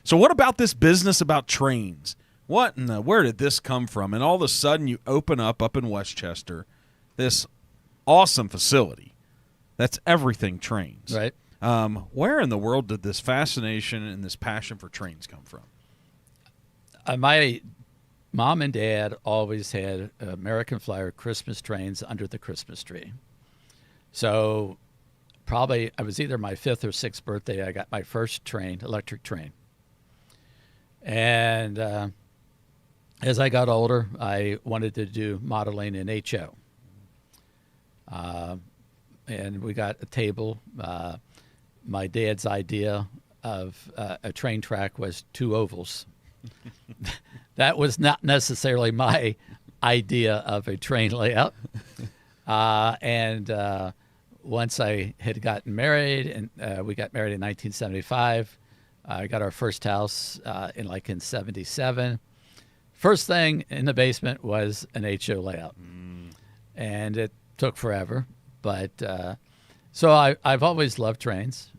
So what about this business about trains? Where did this come from? And all of a sudden you open up in Westchester this awesome facility that's everything trains. Right. Where in the world did this fascination and this passion for trains come from? My mom and dad always had American Flyer Christmas trains under the Christmas tree. So probably I was either my 5th or 6th birthday, I got my first train, electric train. And as I got older, I wanted to do modeling in HO. And we got a table. My dad's idea of a train track was 2 ovals. That was not necessarily my idea of a train layout. And once I had gotten married, and we got married in 1975, I got our first house in 77. First thing in the basement was an HO layout. And it took forever. But so I've always loved trains.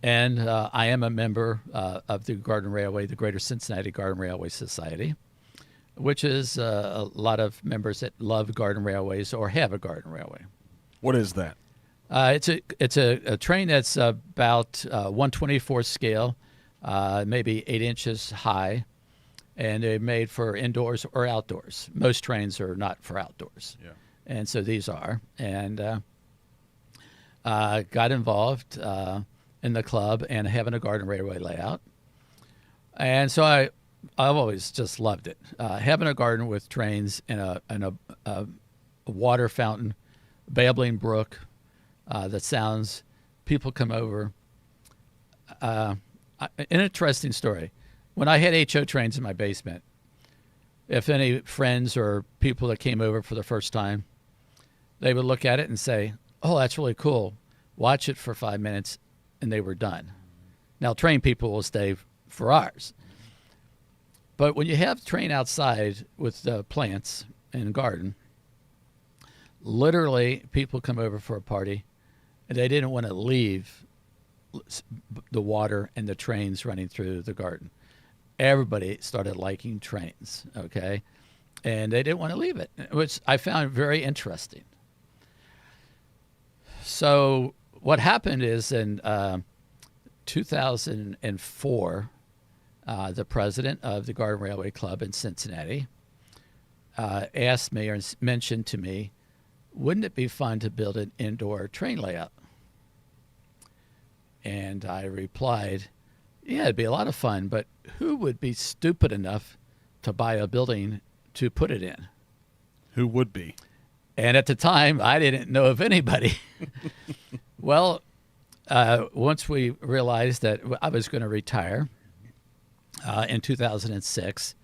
And I am a member of the Garden Railway, the Greater Cincinnati Garden Railway Society, which is a lot of members that love garden railways or have a garden railway. What is that? It's a train that's about 1/24 scale, maybe 8 inches high, and they're made for indoors or outdoors. Most trains are not for outdoors, and so these are. And got involved in the club and having a garden railway layout, and so I've always just loved it. Having a garden with trains and a water fountain, babbling brook. That sounds, people come over. An interesting story. When I had HO trains in my basement, if any friends or people that came over for the first time, they would look at it and say, "Oh, that's really cool. Watch it for 5 minutes," and they were done. Now, train people will stay for hours. But when you have train outside with plants and garden, literally people come over for a party, and they didn't want to leave the water and the trains running through the garden. Everybody started liking trains, okay? And they didn't want to leave it, which I found very interesting. So what happened is in 2004, the president of the Garden Railway Club in Cincinnati asked me or mentioned to me, wouldn't it be fun to build an indoor train layout? And I replied, yeah, it'd be a lot of fun, but who would be stupid enough to buy a building to put it in? Who would be? And at the time, I didn't know of anybody. Well, once we realized that I was going to retire in 2006,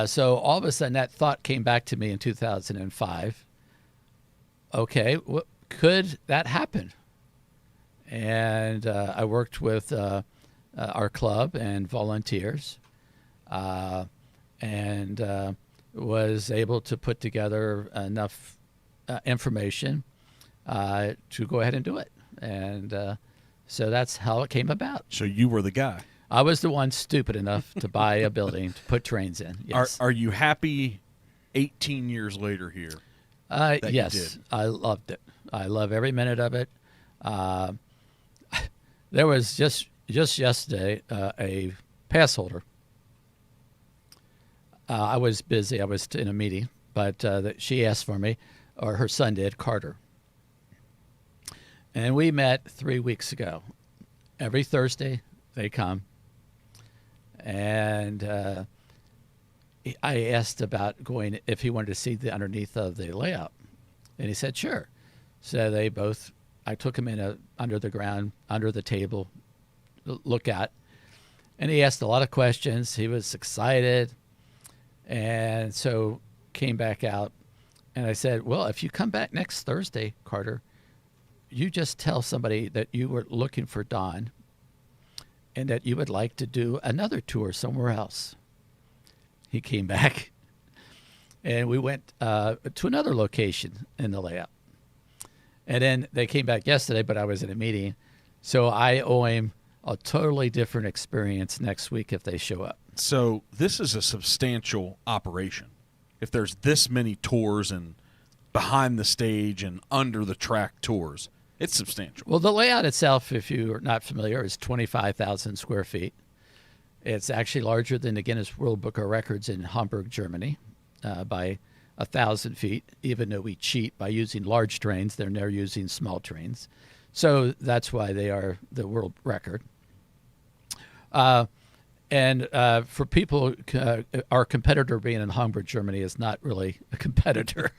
so all of a sudden that thought came back to me in 2005. Okay, could that happen? And I worked with our club and volunteers and was able to put together enough information to go ahead and do it. And so that's how it came about. So you were the guy. I was the one stupid enough to buy a building to put trains in. Yes. Are you happy 18 years later here? Yes, I loved it. I love every minute of it. There was just yesterday a pass holder. I was busy. I was in a meeting, but she asked for me, or her son did, Carter. And we met 3 weeks ago. Every Thursday they come. And I asked about going, if he wanted to see the underneath of the layout. And he said, sure. So I took him in under the ground, under the table, look at. And he asked a lot of questions. He was excited. And so came back out. And I said, well, if you come back next Thursday, Carter, you just tell somebody that you were looking for Don and that you would like to do another tour somewhere else. He came back, and we went to another location in the layout. And then they came back yesterday, but I was in a meeting. So I owe him a totally different experience next week if they show up. So this is a substantial operation. If there's this many tours and behind the stage and under the track tours, it's substantial. Well, the layout itself, if you're not familiar, is 25,000 square feet. It's actually larger than the Guinness World Book of Records in Hamburg, Germany, by 1,000 feet, even though we cheat by using large trains. They're never using small trains. So that's why they are the world record. And for people, our competitor being in Hamburg, Germany is not really a competitor.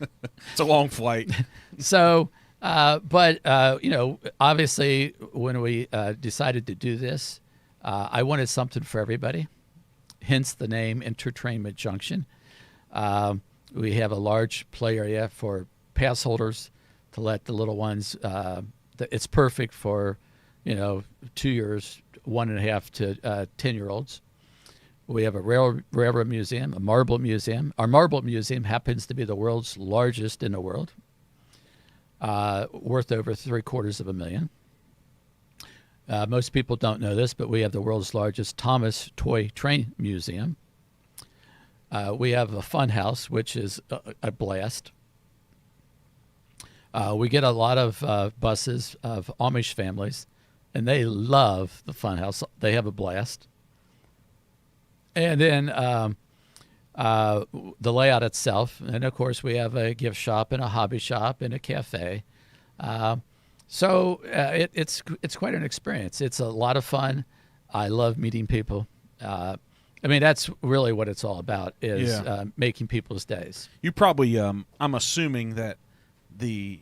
It's a long flight. So, obviously when we decided to do this, I wanted something for everybody, hence the name EnterTRAINment Junction. We have a large play area for pass holders to let the little ones, it's perfect for, 2 years, 1.5 to 10-year-olds. We have a railroad museum, a marble museum. Our marble museum happens to be the world's largest in the world, worth over $750,000. Most people don't know this, but we have the world's largest Thomas toy train museum. We have a fun house, which is a blast. We get a lot of buses of Amish families, and they love the fun house. They have a blast. And then the layout itself, and of course we have a gift shop and a hobby shop and a cafe. So it's quite an experience. It's a lot of fun. I love meeting people. That's really what it's all about, is making people's days. You probably, I'm assuming that the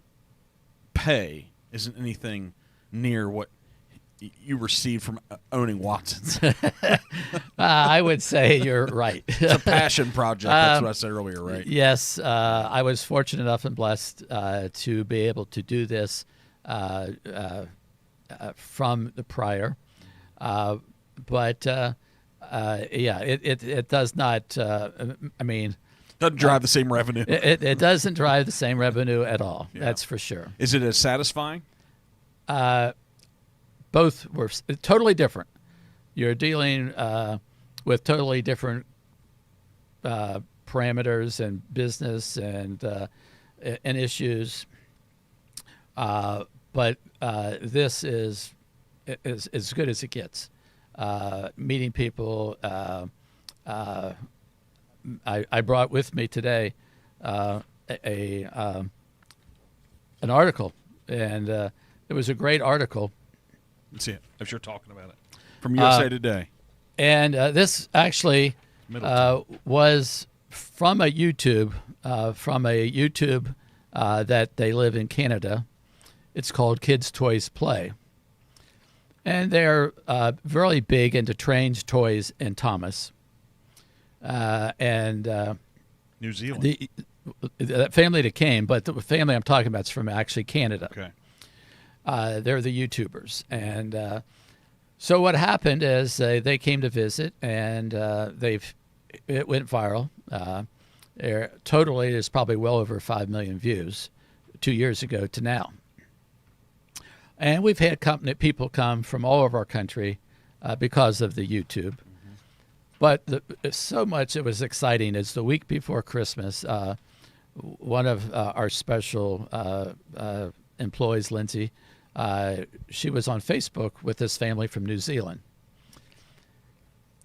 pay isn't anything near what you received from owning Watson's. I would say you're right. It's a passion project. That's what I said earlier, right? Yes. I was fortunate enough and blessed to be able to do this from the prior. It does not, doesn't drive the same revenue. It doesn't drive the same revenue at all. Yeah. That's for sure. Is it as satisfying? Both were totally different. You're dealing with totally different parameters and business and issues. But this is as good as it gets. Meeting people. I brought with me today an article, and it was a great article. Let's see it, if you're talking about it. From USA Today. And this actually was from a YouTube, that they live in Canada. It's called Kids Toys Play. And they're really big into trains, toys, and Thomas. New Zealand. The family that came, but the family I'm talking about is from actually Canada. Okay. They're the YouTubers. And so what happened is they came to visit, and it went viral. Totally, there's probably well over 5 million views 2 years ago to now. And we've had people come from all over our country because of the YouTube. Mm-hmm. But so much it was exciting is the week before Christmas, one of our special employees, Lindsay, she was on Facebook with this family from New Zealand.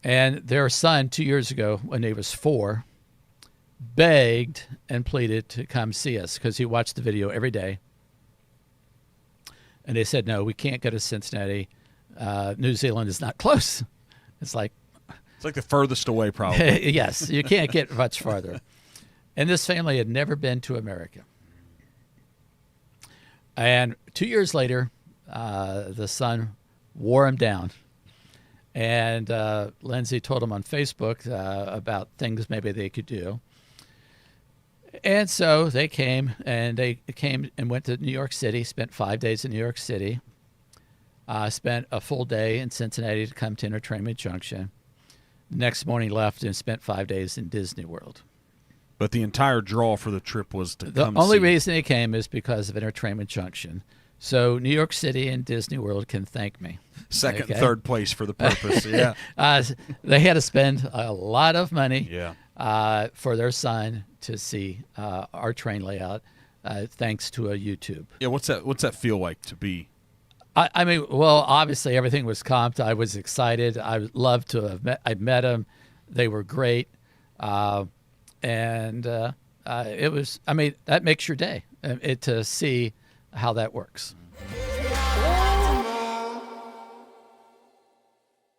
And their son, 2 years ago, when he was 4, begged and pleaded to come see us because he watched the video every day. And they said, no, we can't go to Cincinnati. New Zealand is not close. It's like the furthest away, probably. Yes, you can't get much farther. And this family had never been to America. And 2 years later, the son wore him down. And Lindsay told him on Facebook about things maybe they could do. And so they came and went to New York City, spent 5 days in New York City, spent a full day in Cincinnati to come to EnterTRAINment Junction. Next morning left and spent 5 days in Disney World. But the entire draw for the trip was to come see. The only reason they came is because of EnterTRAINment Junction. So New York City and Disney World can thank me. Second Okay. and third place for the purpose. Yeah. They had to spend a lot of money Yeah. for their son to see our train layout, thanks to a YouTube. Yeah. What's that feel like to be? I mean, well, obviously everything was comped. I was excited. I would love to have met. I met them. They were great, and it was. I mean, that makes your day to see how that works.